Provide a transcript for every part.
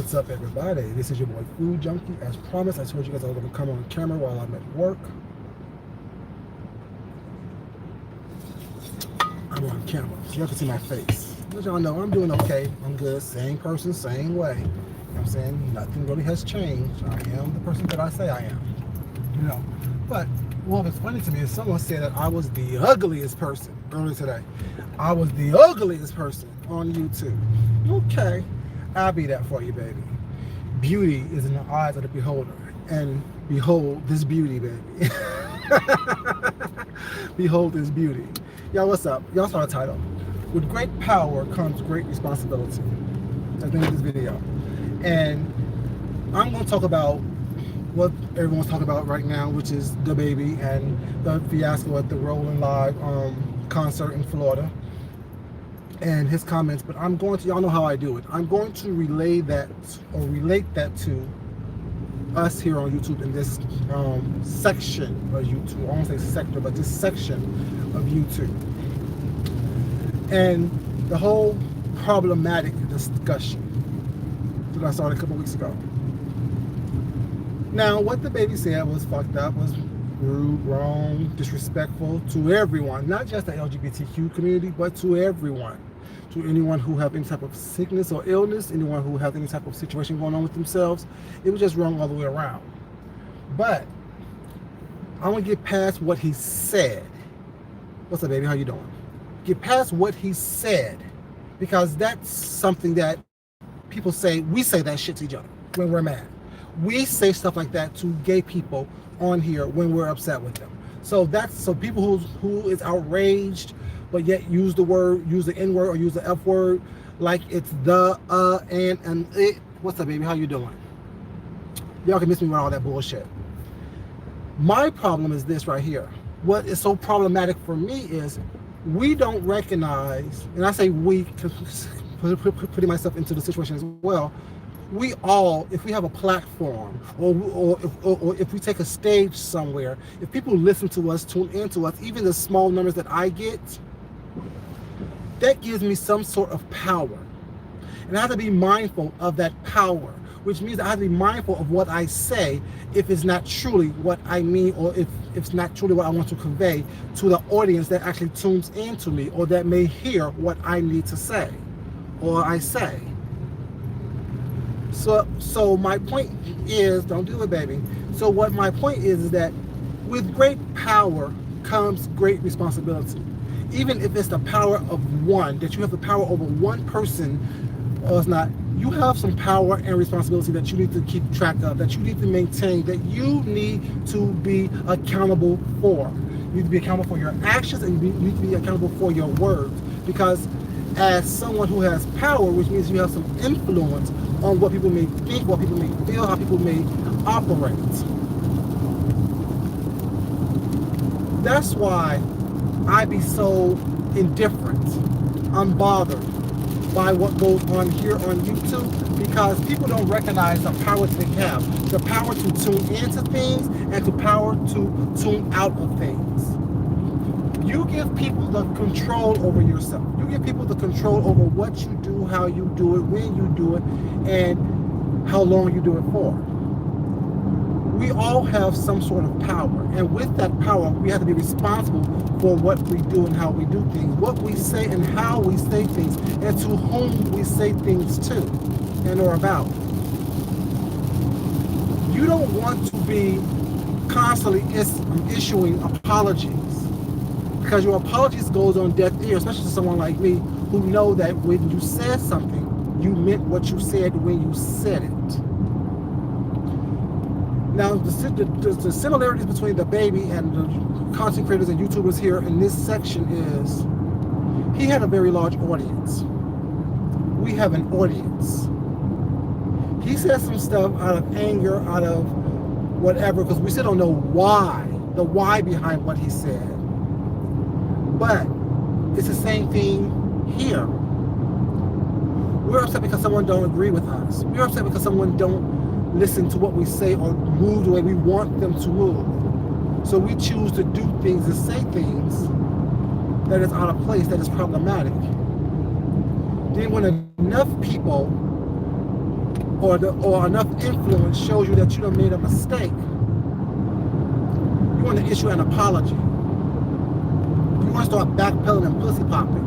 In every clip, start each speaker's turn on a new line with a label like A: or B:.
A: What's up, everybody? This is your boy Food Junkie. As promised, I told you guys I was going to come on camera while I'm at work. I'm on camera, so y'all can see my face. But y'all know I'm doing okay. I'm good. Same person, same way. You know what I'm saying? Nothing really has changed. I am the person that I say I am. You know. But what was funny to me is someone said that I was the ugliest person earlier today. I was the ugliest person on YouTube. Okay. I'll be that for you, baby. Beauty is in the eyes of the beholder. And behold this beauty, baby. Behold this beauty. Y'all, what's up? Y'all saw the title. With great power comes great responsibility. That's the name of this video. And I'm going to talk about what everyone's talking about right now, which is DaBaby and the fiasco at the Rolling Live concert in Florida and his comments. But I'm going to, y'all know how I do it. I'm going to relate that to us here on YouTube in this section of YouTube. I won't say sector, but this section of YouTube. And the whole problematic discussion that I started a couple weeks ago. Now, what DaBaby said was fucked up, was rude, wrong, disrespectful to everyone, not just the LGBTQ community, but to everyone. To anyone who have any type of sickness or illness, anyone who has any type of situation going on with themselves. It was just wrong all the way around. But I want to get past what he said. What's up, baby? How you doing? Get past what he said, because that's something that people say. We say that shit to each other when we're mad. We say stuff like that to gay people on here when we're upset with them. So that's, so people who is outraged but yet use the N word or use the F word like it's the and it. What's up, baby? How you doing? Y'all can miss me with all that bullshit. My problem is this right here. What is so problematic for me is we don't recognize, and I say we, putting myself into the situation as well. We all, if we have a platform, or if we take a stage somewhere, if people listen to us, tune into us, even the small numbers that I get, that gives me some sort of power. And I have to be mindful of that power, which means I have to be mindful of what I say if it's not truly what I mean, or if it's not truly what I want to convey to the audience that actually tunes into me, or that may hear what I need to say, or I say. So my point is, don't do it, baby. So what my point is that with great power comes great responsibility. Even if it's the power of one, that you have the power over one person, or it's not, you have some power and responsibility that you need to keep track of, that you need to maintain, that you need to be accountable for. You need to be accountable for your actions, and you need to be accountable for your words. Because as someone who has power, which means you have some influence on what people may think, what people may feel, how people may operate. That's why I be so indifferent, unbothered by what goes on here on YouTube, because people don't recognize the power they have, the power to tune into things and the power to tune out of things. You give people the control over yourself. You give people the control over what you do, how you do it, when you do it, and how long you do it for. We all have some sort of power, and with that power, we have to be responsible for what we do and how we do things, what we say and how we say things, and to whom we say things to and or about. You don't want to be constantly issuing apologies, because your apologies goes on deaf ears, especially to someone like me, who know that when you said something, you meant what you said when you said it. Now, the similarities between DaBaby and the content creators and YouTubers here in this section is, he had a very large audience. We have an audience. He said some stuff out of anger, out of whatever, because we still don't know why, the why behind what he said. But it's the same thing here. We're upset because someone don't agree with us. We're upset because someone don't listen to what we say or move the way we want them to move. So we choose to do things and say things that is out of place, that is problematic. Then when enough people or enough influence shows you that you done made a mistake, you want to issue an apology. You want to start backpedaling and pussy popping.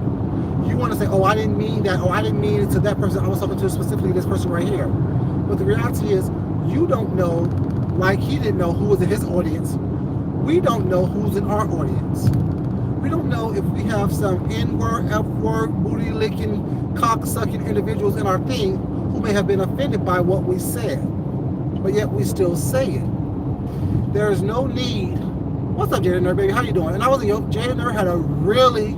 A: You want to say, oh, I didn't mean that, or I didn't mean it to that person. I was talking to specifically this person right here. But the reality is, you don't know, like he didn't know who was in his audience. We don't know who's in our audience. We don't know if we have some N-word, F-word, booty-licking, cock-sucking individuals in our thing who may have been offended by what we said. But yet we still say it. There is no need. What's up, Jada Nerd, baby? How you doing? And I was Jada Nerd had a really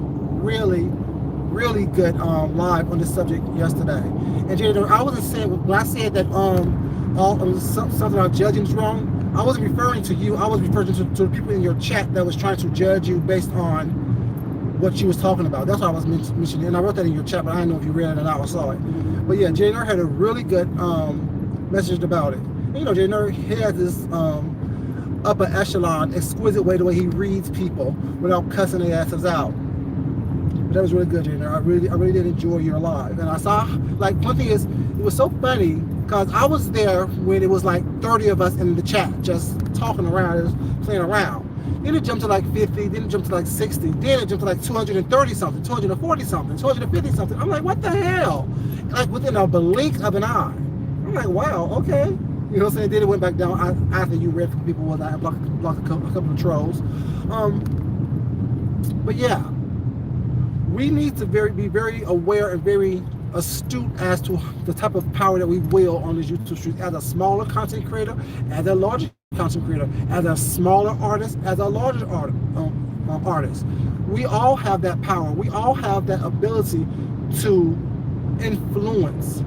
A: good live on this subject yesterday. And Jada Nerd, I wasn't saying, when I said that something about judging is wrong, I wasn't referring to you. I was referring to the people in your chat that was trying to judge you based on what you was talking about. That's what I was mentioning. And I wrote that in your chat, but I don't know if you read it or not or saw it. But yeah, Jada Nerd had a really good message about it. And, you know, Jada Nerd, he has this upper echelon, exquisite way the way he reads people without cussing their asses out. But that was really good, Jada Nerd. I really did enjoy your live. And I saw, like, one thing is, it was so funny because I was there when it was like 30 of us in the chat just talking around, just playing around. Then it jumped to like 50, then it jumped to like 60, then it jumped to like 230 something, 240 something, 250 something. I'm like, what the hell? Like within a blink of an eye. I'm like, wow, okay. You know what I'm saying? Then it went back down after you read for people was I blocked a couple of trolls. But yeah, we need to be very aware and very astute as to the type of power that we wield on this YouTube street as a smaller content creator, as a larger content creator, as a smaller artist, as a larger artist. We all have that power. We all have that ability to influence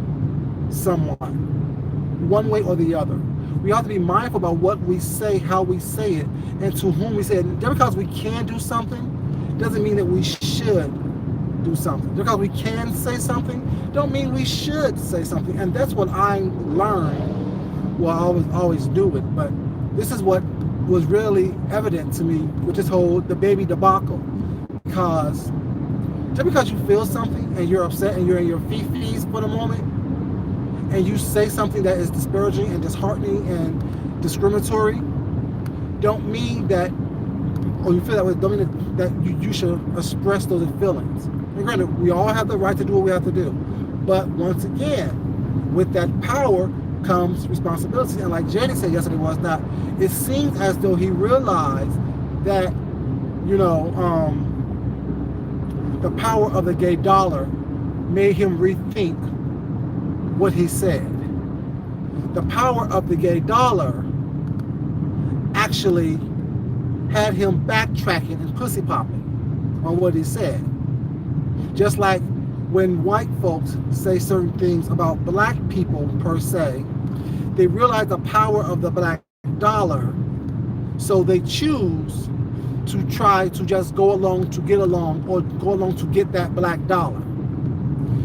A: someone one way or the other. We have to be mindful about what we say, how we say it, and to whom we say it. Just because we can do something doesn't mean that we should do something. Because we can say something don't mean we should say something. And that's what I learned. Well, I always do it, but this is what was really evident to me with this whole the baby debacle. Because just because you feel something and you're upset and you're in your fifis for the moment and you say something that is disparaging and disheartening and discriminatory, don't mean that, or you feel that way, don't mean that you should express those feelings. And granted, we all have the right to do what we have to do. But once again, with that power comes responsibility. And like Jenny said yesterday was that it seems as though he realized that, you know, the power of the gay dollar made him rethink what he said. The power of the gay dollar actually had him backtracking and pussy popping on what he said. Just like when white folks say certain things about black people per se, they realize the power of the black dollar, so they choose to try to just go along to get along, or go along to get that black dollar.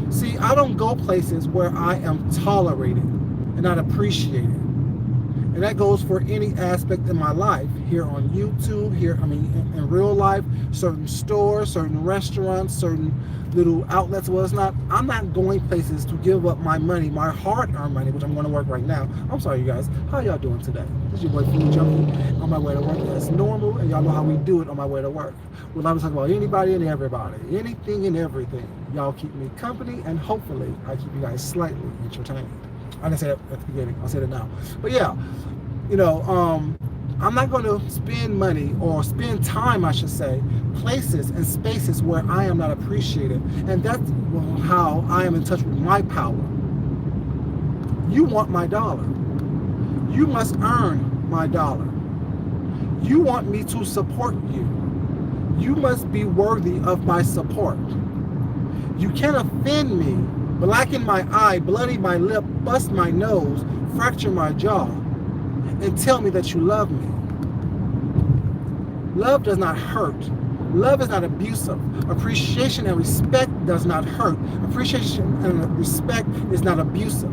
A: See, I don't go places where I am tolerated and not appreciated. And that goes for any aspect in my life, here on YouTube, in real life, certain stores, certain restaurants, certain little outlets, I'm not going places to give up my money, my hard-earned money, which I'm going to work right now. I'm sorry, you guys. How y'all doing today? This is your boy, Food Junkie, on my way to work. That's normal, and y'all know how we do it on my way to work. We'll always talk about anybody and everybody, anything and everything. Y'all keep me company, and hopefully I keep you guys slightly entertained. I didn't say that at the beginning. I'll say that now. But yeah, you know, I'm not going to spend money, or spend time, I should say, places and spaces where I am not appreciated. And that's how I am in touch with my power. You want my dollar. You must earn my dollar. You want me to support you. You must be worthy of my support. You can't offend me, blacken my eye, bloody my lip, bust my nose, fracture my jaw, and tell me that you love me. Love does not hurt. Love is not abusive. Appreciation and respect does not hurt. Appreciation and respect is not abusive.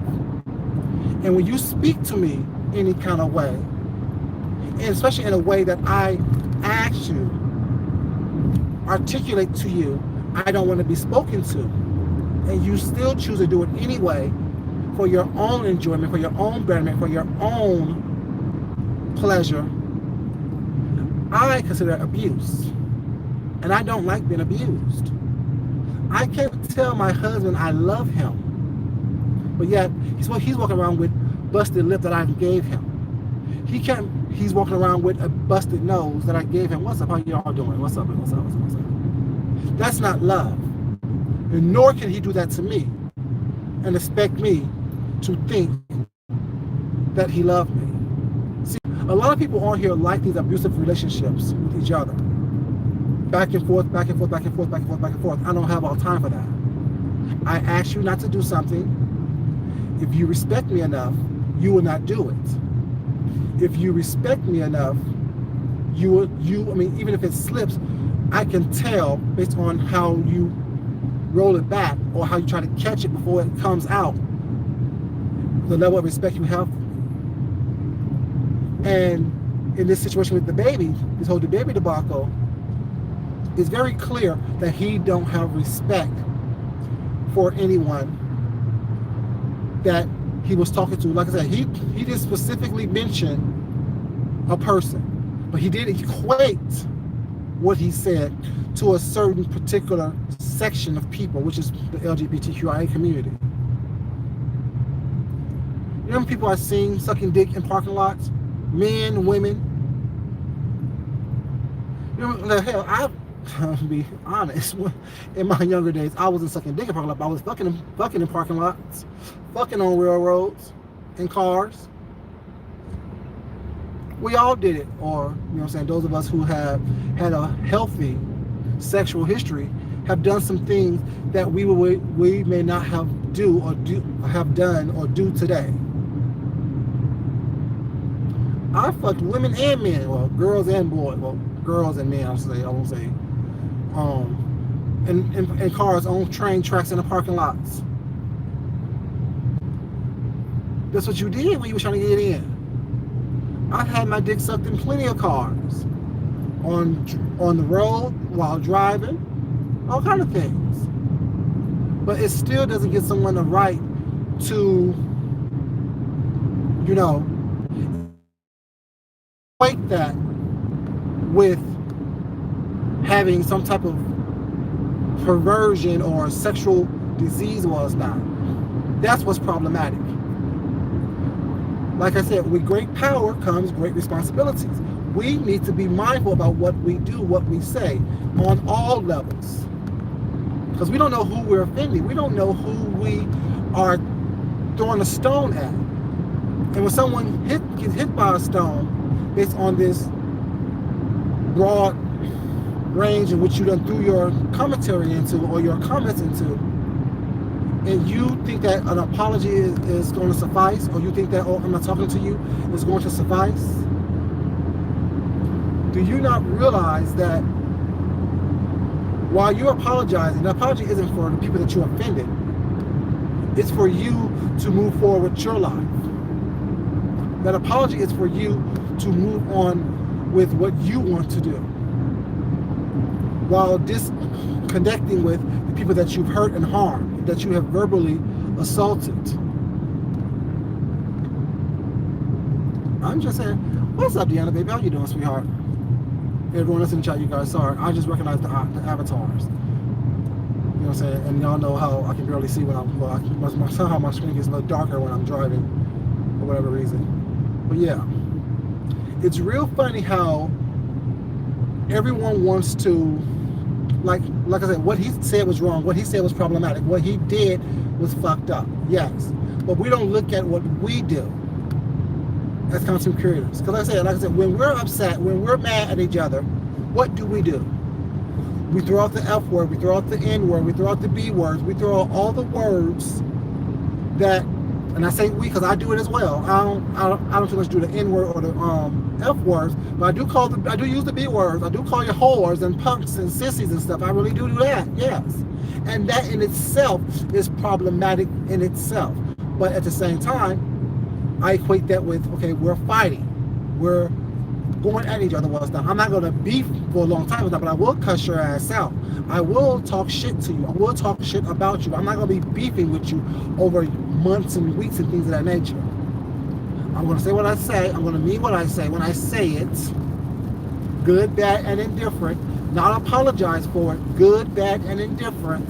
A: And when you speak to me any kind of way, and especially in a way that I ask you, articulate to you, I don't want to be spoken to, and you still choose to do it anyway, for your own enjoyment, for your own betterment, for your own pleasure, I consider abuse. And I don't like being abused. I can't tell my husband I love him, but yet he's walking around with busted lip that I gave him. He's walking around with a busted nose that I gave him. What's up? How y'all doing? What's up? What's up? What's up? That's not love. And nor can he do that to me and expect me to think that he loved me. See, a lot of people on here like these abusive relationships with each other. Back and forth, back and forth, back and forth, back and forth, back and forth. I don't have all time for that. I ask you not to do something. If you respect me enough, you will not do it. If you respect me enough, I mean, even if it slips, I can tell based on how you roll it back or how you try to catch it before it comes out, the level of respect you have. And in this situation with the baby, this whole baby debacle, it's very clear that he don't have respect for anyone that he was talking to. Like I said, he did specifically mention a person, but he did equate what he said to a certain particular section of people, which is the LGBTQIA community. You know, people I've seen sucking dick in parking lots, men, women. You know, hell, I'll be honest. In my younger days, I wasn't sucking dick in parking lots. I was fucking in parking lots, fucking on railroads, in cars. We all did it, or, you know what I'm saying, those of us who have had a healthy sexual history have done some things that we may not have done or do today. I fucked women and men, well, girls and boys, well, girls and men, I won't say, in cars, on train tracks, in the parking lots. That's what you did when you were trying to get in. I've had my dick sucked in plenty of cars, on the road, while driving, all kind of things. But it still doesn't give someone the right to, you know, equate that with having some type of perversion or sexual disease was not. That's what's problematic. Like I said, with great power comes great responsibilities. We need to be mindful about what we do, what we say, on all levels. Because we don't know who we're offending. We don't know who we are throwing a stone at. And when someone gets hit by a stone, based on this broad range in which you done threw your commentary into or your comments into, and you think that an apology is going to suffice, or you think that, oh, I'm not talking to you, is going to suffice, do you not realize that while you're apologizing, the apology isn't for the people that you offended, it's for you to move forward with your life. That apology is for you to move on with what you want to do, while disconnecting with the people that you've hurt and harmed, that you have verbally assaulted. I'm just saying, what's up, Deanna, baby? How you doing, sweetheart? Everyone else in the chat, you guys, sorry. I just recognize the avatars. You know what I'm saying? And y'all know how I can barely see when somehow my screen gets a little darker when I'm driving, for whatever reason. But yeah, it's real funny how everyone wants to, like I said, what he said was wrong, what he said was problematic, what he did was fucked up, yes. But we don't look at what we do as content creators. Because like I said, when we're upset, when we're mad at each other, what do? We throw out the F word, we throw out the N word, we throw out the B words, we throw out all the words that, and I say we because I do it as well. I don't too much do the N word or the F words, but I do use the B words. I do call you whores and punks and sissies and stuff. I really do that, yes. And that in itself is problematic in itself. But at the same time, I equate that with, okay, we're fighting. We're going at each other was not. I'm not going to beef for a long time, but I will cuss your ass out. I will talk shit to you. I will talk shit about you. I'm not going to be beefing with you over months and weeks and things of that nature. I'm going to say what I say. I'm going to mean what I say. When I say it, good, bad, and indifferent, not apologize for it, good, bad, and indifferent,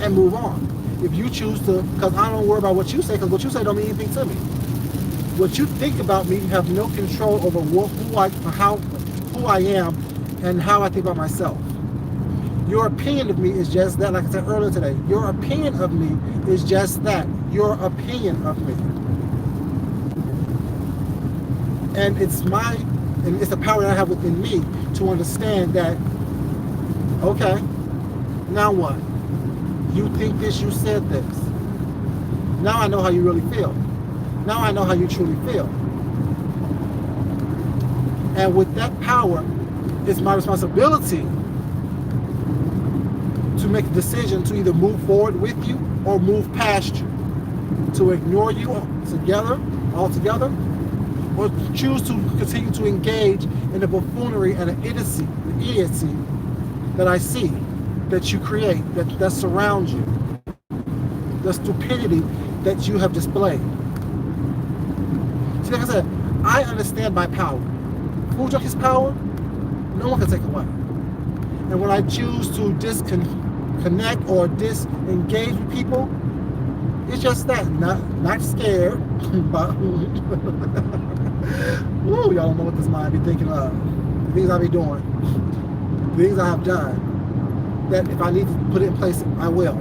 A: and move on. If you choose to, because I don't worry about what you say, because what you say don't mean anything to me. What you think about me, you have no control over who I am and how I think about myself. Your opinion of me is just that, like I said earlier today, your opinion of me is just that, your opinion of me. And it's the power that I have within me to understand that, okay, now what? You think this, you said this. Now I know how you really feel. Now I know how you truly feel. And with that power, it's my responsibility to make a decision to either move forward with you or move past you. To ignore you altogether, or choose to continue to engage in the buffoonery and the idiocy that I see, that you create, that surrounds you, the stupidity that you have displayed. See, like I said, I understand my power. Food Junkie's power, no one can take away. And when I choose to disconnect or disengage with people, it's just that, not scared, but ooh, y'all don't know what this mind be thinking of. The things I be doing, the things I have done, that if I need to put it in place, I will.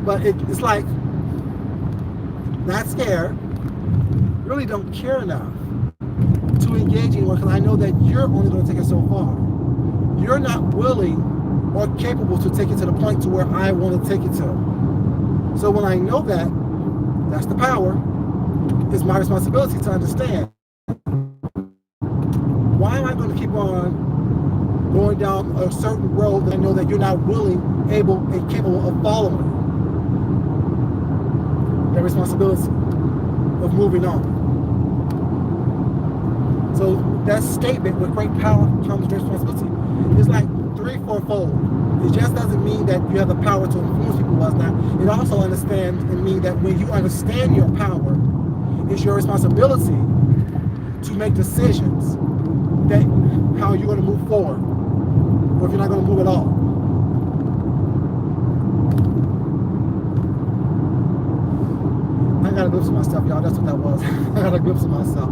A: But it's like, not scared, really don't care enough to engage anyone, because I know that you're only going to take it so far. You're not willing or capable to take it to the point to where I want to take it to. So when I know that, that's the power, it's my responsibility to understand. Why am I going to keep on going down a certain road that I know that you're not willing, able, and capable of following? That responsibility of moving on. So that statement, with great power comes responsibility, is like 3-4-fold. It just doesn't mean that you have the power to influence people what's not. It also understands and means that when you understand your power, it's your responsibility to make decisions that how you're going to move forward, or if you're not going to move at all. I got a glimpse of myself, y'all. That's what that was. I got a glimpse of myself.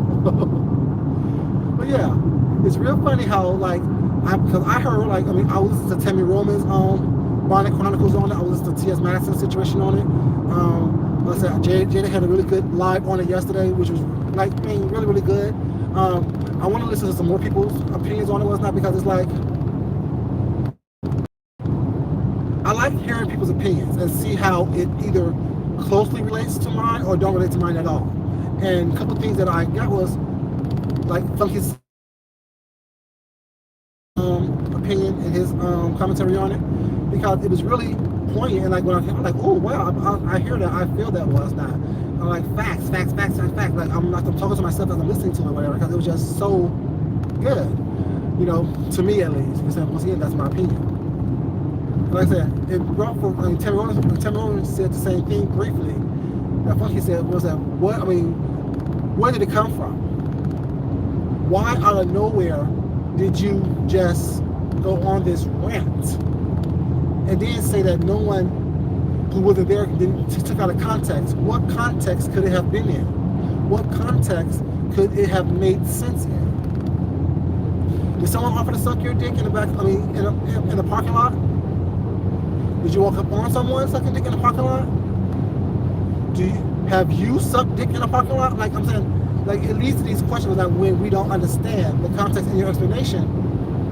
A: But yeah, it's real funny how, like, because I heard, like, I mean, I was listening to Tammy Roman's Bonnet Chronicles on it. I was listening to T.S. Madison's situation on it. Like I said, Jada had a really good live on it yesterday, which was, like, really, really good. I want to listen to some more people's opinions on it, what's not, because it's like, I like hearing people's opinions and see how it either closely relates to mine or don't relate to mine at all. And a couple of things that I got was, like, Funky's opinion and his commentary on it, because it was really poignant, and like when I'm like, oh wow, I hear that, I feel that was not. I'm like, facts. Like I'm talking to myself as I'm listening to it, or whatever, because it was just so good, you know, to me at least. Because once again, that's my opinion. Like I said, it brought for Tammy Roman said the same thing briefly. That Funky said was that where did it come from? Why out of nowhere did you just go on this rant and then say that no one who wasn't there took out of context? What context could it have been in? What context could it have made sense in? Did someone offer to suck your dick in the back? I mean, in the parking lot? Did you walk up on someone sucking dick in the parking lot? Have you sucked dick in a parking lot? Like I'm saying, like it leads to these questions that when we don't understand the context in your explanation,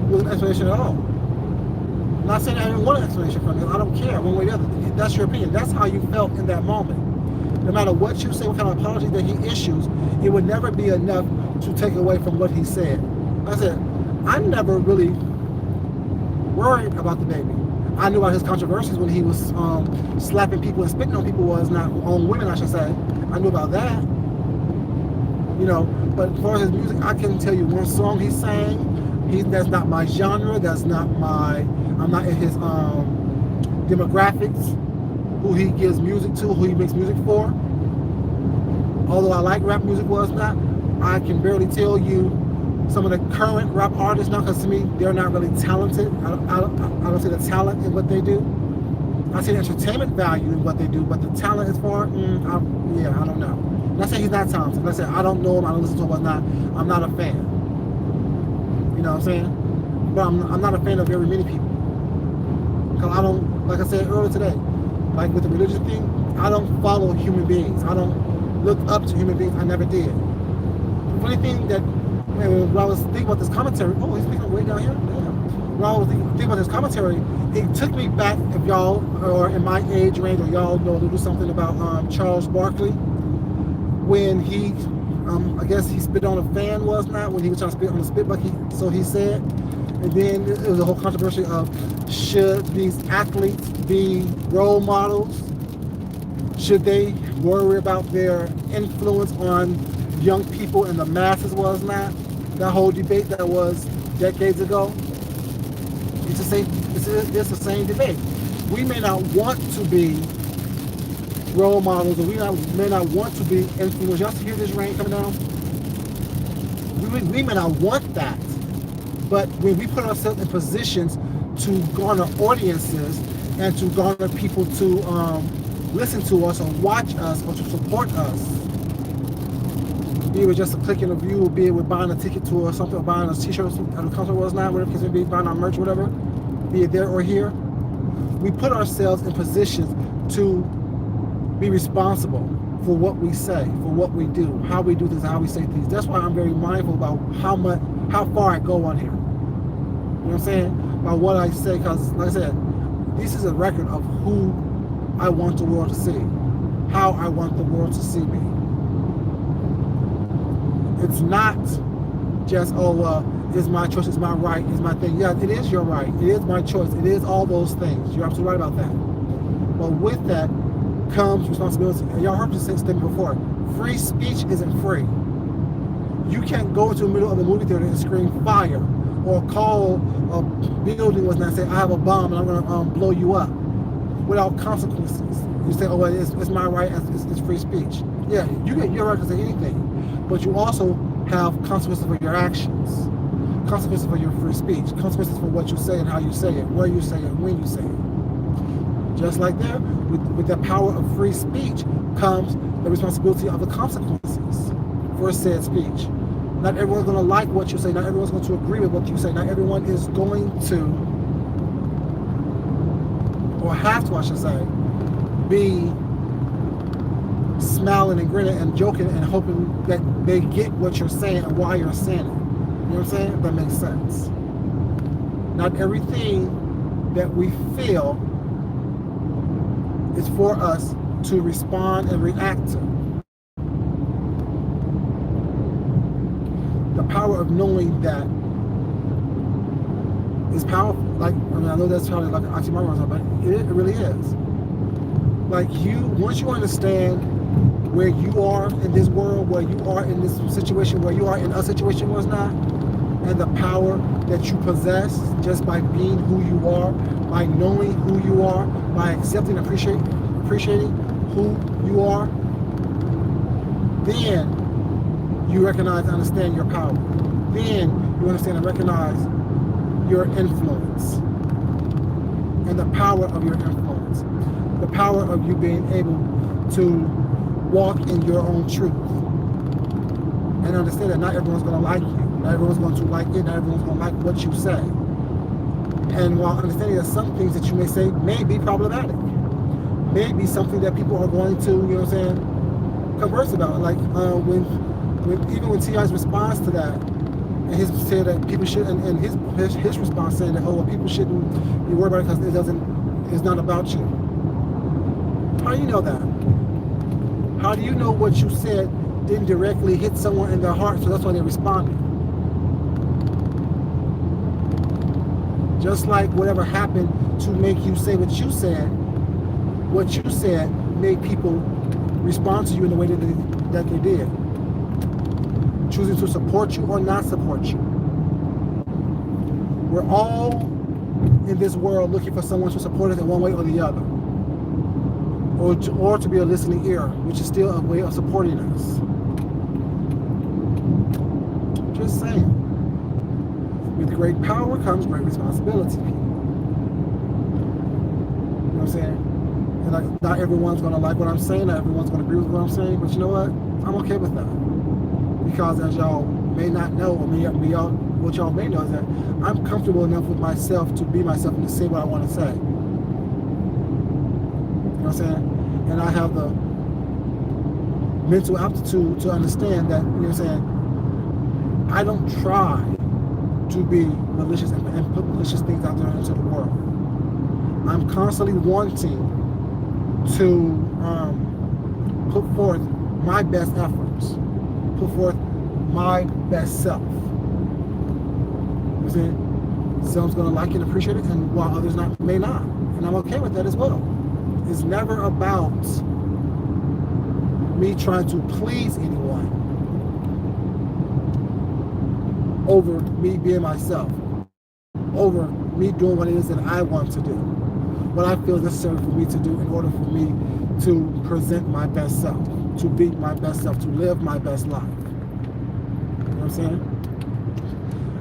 A: was an explanation at all. I'm not saying I didn't want an explanation from you. I don't care one way or the other. That's your opinion. That's how you felt in that moment. No matter what you say, what kind of apology that he issues, it would never be enough to take away from what he said. Like I said, I never really worried about the baby. I knew about his controversies when he was slapping people and spitting on people, on women, I should say. I knew about that. you know. But as far as his music, I can tell you one song he sang. That's not my genre. That's not my. I'm not in his demographics. Who he gives music to, who he makes music for. Although I like rap music, was not. I can barely tell you some of the current rap artists now, because to me they're not really talented. I don't see the talent in what they do. I see the entertainment value in what they do, but the talent is for, I don't know. I'm not saying he's not talented. Like I said, I don't know him, I don't listen to him, I'm not a fan. You know what I'm saying? But I'm not a fan of very many people. Because I don't, like I said earlier today, like with the religious thing, I don't follow human beings. I don't look up to human beings. I never did. The funny thing that, when I was thinking about this commentary, oh, he's speaking way down here? Damn. When I was thinking about this commentary, it took me back, if y'all are in my age range, or y'all know to do something about Charles Barkley, when he, I guess he spit on a fan, was not, when he was trying to spit on a spit bucket, so he said. And then it was a whole controversy of, should these athletes be role models? Should they worry about their influence on young people and the masses, was not? That whole debate that was decades ago. It's the same debate. We may not want to be role models, or may not want to be influenced. Y'all hear this rain coming down? We may not want that. But when we put ourselves in positions to garner audiences and to garner people to listen to us or watch us or to support us, be it with just a click in a view, be it with buying a ticket to or something, or buying a t-shirt at a concert, was not, whatever it may be, buying our merch, whatever, be it there or here, we put ourselves in positions to be responsible for what we say, for what we do, how we do things, how we say things. That's why I'm very mindful about how far I go on here. You know what I'm saying? About what I say, because like I said, this is a record of who I want the world to see, how I want the world to see me. It's not just, it's my choice, it's my right, it's my thing. Yeah, it is your right, it is my choice, it is all those things. You're absolutely right about that. But with that comes responsibility. And y'all heard this statement before. Free speech isn't free. You can't go into the middle of a movie theater and scream fire, or call a building and say, I have a bomb and I'm going to blow you up, without consequences. You say, oh, it's my right, it's free speech. Yeah, you get your right to say anything, but you also have consequences for your actions, consequences for your free speech, consequences for what you say and how you say it, where you say it, when you say it. Just like there, with the power of free speech comes the responsibility of the consequences for said speech. Not everyone's going to like what you say. Not everyone's going to agree with what you say. Not everyone is going to, or have to, I should say, be smiling and grinning and joking and hoping that they get what you're saying and why you're saying it. You know what I'm saying? If that makes sense. Not everything that we feel is for us to respond and react to. The power of knowing that is powerful. Like, I know that's probably like an oxymoron, but it really is. Like, once you understand where you are in this world, where you are in this situation, where you are in a situation was not, and the power that you possess just by being who you are, by knowing who you are, by accepting and appreciating who you are, then you recognize and understand your power. Then you understand and recognize your influence and the power of your influence. The power of you being able to walk in your own truth. And understand that not everyone's going to like you. Not everyone's going to like it. Not everyone's going to like what you say. And while understanding that some things that you may say may be problematic, may be something that people are going to, you know what I'm saying, converse about. Like even when T.I.'s response to that, and his said that people shouldn't, and his response saying that, oh, well, people shouldn't be worried about it because it's not about you. How do you know that? How do you know what you said didn't directly hit someone in their heart, so that's why they responded? Just like whatever happened to make you say what you said made people respond to you in the way that they did. choosing to support you or not support you. We're all in this world looking for someone to support us in one way or the other, or to be a listening ear, which is still a way of supporting us. Just saying. With great power comes great responsibility. You know what I'm saying? And not everyone's going to like what I'm saying, not everyone's going to agree with what I'm saying, but you know what? I'm okay with that. Because as y'all may not know, or what y'all may know is that I'm comfortable enough with myself to be myself and to say what I want to say. You know what I'm saying? And I have the mental aptitude to understand that, you know what I'm saying, I don't try to be malicious and put malicious things out there into the world. I'm constantly wanting to put forth my best efforts, put forth my best self. You know what I'm saying? Some's gonna like it and appreciate it, and while others may not. And I'm okay with that as well. It's never about me trying to please anyone over me being myself, over me doing what it is that I want to do, what I feel necessary for me to do in order for me to present my best self, to be my best self, to live my best life. You know what I'm saying?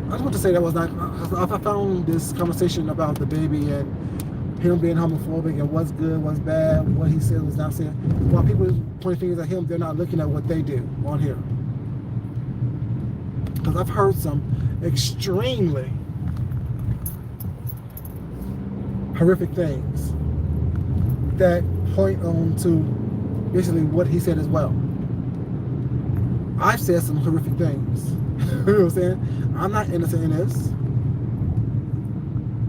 A: I just want to say that was not, I found this conversation about the baby and him being homophobic and what's good, what's bad, what he said, was not said. While people point fingers at him, they're not looking at what they do on here. Because I've heard some extremely horrific things that point on to basically what he said as well. I've said some horrific things. You know what I'm saying? I'm not innocent in this.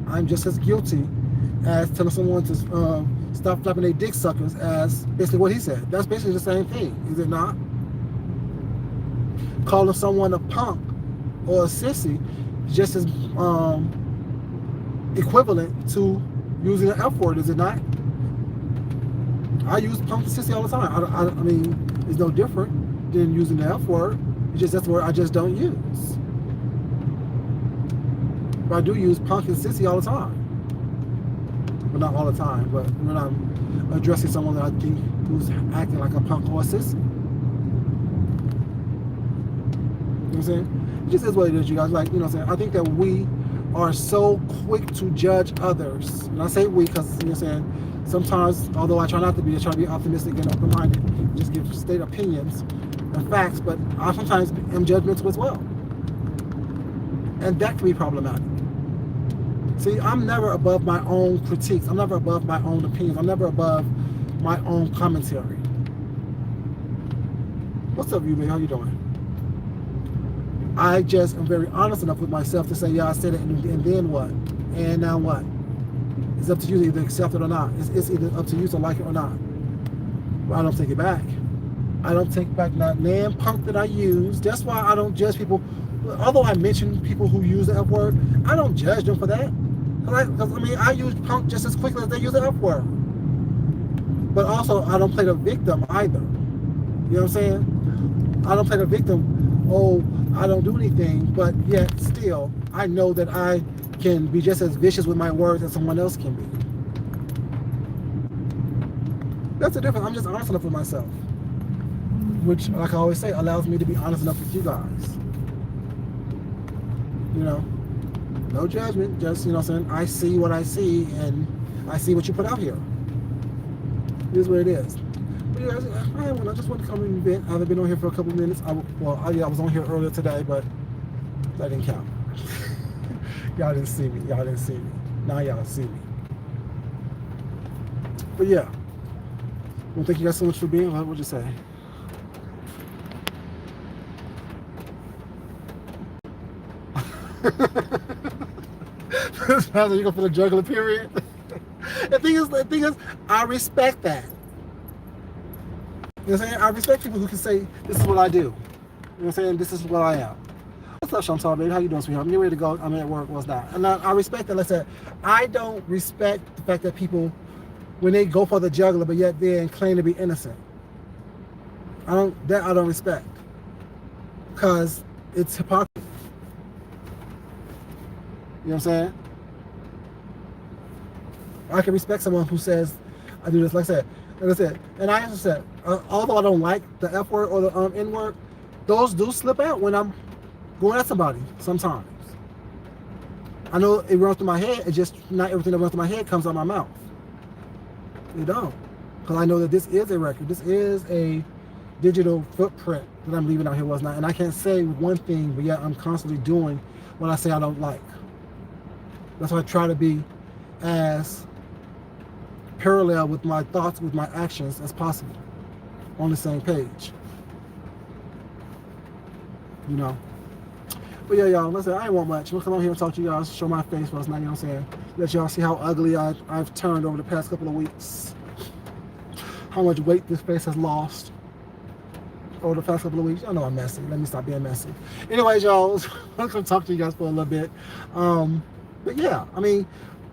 A: I'm just as guilty as telling someone to stop flapping their dick suckers as basically what he said. That's basically the same thing, is it not? Calling someone a punk or a sissy just as equivalent to using an F word, is it not? I use punk and sissy all the time. I mean, it's no different than using the F word. It's just that's the word I just don't use. But I do use punk and sissy all the time. Well, not all the time, but when I'm addressing someone that I think who's acting like a punk or a sissy. You know what I'm saying? It just is what it is, you guys. Like, you know what I'm saying? I think that we are so quick to judge others. And I say we because, you know what I'm saying, sometimes, although I try not to be, I try to be optimistic and open-minded, just give state opinions and facts, but I sometimes am judgmental as well. And that can be problematic. See, I'm never above my own critiques. I'm never above my own opinions. I'm never above my own commentary. What's up, you, man? How you doing? I just am very honest enough with myself to say, yeah, I said it, and then what? And now what? It's up to you to either accept it or not. It's either up to you to like it or not. But I don't take it back. I don't take back that damn punk that I use. That's why I don't judge people. Although I mention people who use the F word, I don't judge them for that. Because I mean, I use punk just as quickly as they use the F word. But also, I don't play the victim either. You know what I'm saying? I don't play the victim. Oh, I don't do anything, but yet still, I know that I can be just as vicious with my words as someone else can be. That's the difference. I'm just honest enough with myself, which, like I always say, allows me to be honest enough with you guys. You know, no judgment, just, you know what I'm saying, I see what I see, and I see what you put out here. It is what it is. But yeah, I just want to come and vent. I haven't been on here for a couple of minutes. I was on here earlier today, but that didn't count. Y'all didn't see me. Y'all didn't see me. Now y'all see me. But yeah. Well, thank you guys so much for being here. What would you say? Now you go for the juggler period. The thing is, I respect that. You know what I'm saying? I respect people who can say, this is what I do. You know what I'm saying? This is what I am. What's up, Chantal, baby? How you doing, sweetheart? I'm getting ready to go. I'm at work. What's that? And I respect that. Like I said, I don't respect the fact that people, when they go for the juggler, but yet they claim to be innocent. I don't respect. because it's hypocrisy. You know what I'm saying? I can respect someone who says, I do this, like I said, and I also said, although I don't like the F word or the N word, those do slip out when I'm going at somebody sometimes. I know it runs through my head, it's just not everything that runs through my head comes out my mouth. It don't. Because I know that this is a record. This is a digital footprint that I'm leaving out here was not. And I can't say one thing, but yet I'm constantly doing what I say I don't like. That's why I try to be as parallel with my thoughts, with my actions as possible. On the same page. You know? But yeah, y'all, listen, I ain't want much. We'll come on here and talk to you guys, show my face for us now, you know what I'm saying? Let y'all see how ugly I've turned over the past couple of weeks. How much weight this face has lost over the past couple of weeks. I know I'm messy. Let me stop being messy. Anyways, y'all, I'm going to talk to you guys for a little bit. But yeah, I mean,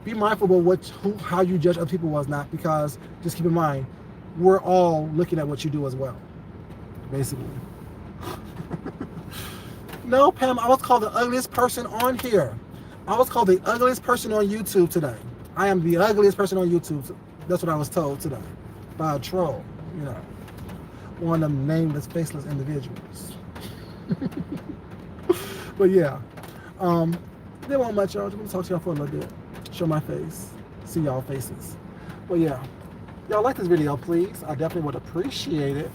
A: be mindful of how you judge other people was not, because just keep in mind, we're all looking at what you do as well, basically. No, Pam, I was called the ugliest person on here. I was called the ugliest person on YouTube today. I am the ugliest person on YouTube. That's what I was told today by a troll, you know. One of them nameless, faceless individuals. But yeah, didn't want much, y'all. Just want to talk to y'all for a little bit. Show my face. See y'all faces. But yeah, y'all like this video, please. I definitely would appreciate it.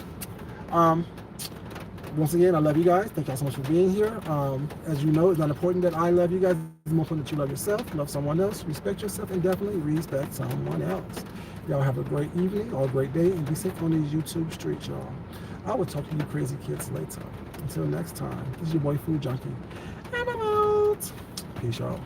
A: Once again, I love you guys. Thank y'all so much for being here. As you know, it's not important that I love you guys. It's more important that you love yourself, love someone else, respect yourself, and definitely respect someone else. Y'all have a great evening or a great day, and be safe on these YouTube streets, y'all. I will talk to you crazy kids later. Until next time, this is your boy Food Junkie, and I'm out. Peace, y'all.